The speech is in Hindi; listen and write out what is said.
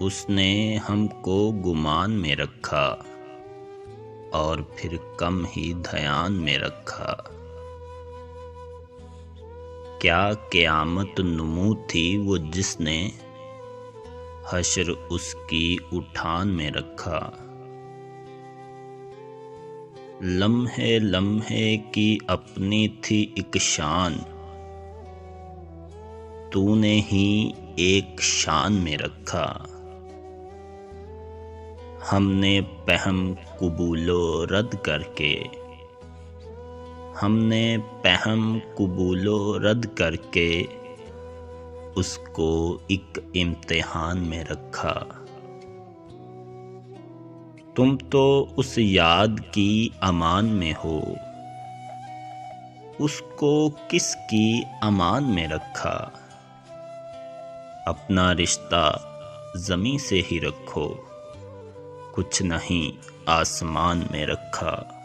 उसने हमको गुमान में रखा और फिर कम ही ध्यान में रखा। क्या क़यामत नुमू थी वो जिसने हश्र उसकी उठान में रखा। लम्हे लम्हे की अपनी थी एक शान, तूने ही एक शान में रखा। हमने पहम कुबूलो रद्द करके, हमने पहम कुबूलो रद्द करके उसको एक इम्तिहान में रखा। तुम तो उस याद की अमान में हो, उसको किसकी अमान में रखा। अपना रिश्ता ज़मीं से ही रखो, कुछ नहीं आसमान में रखा।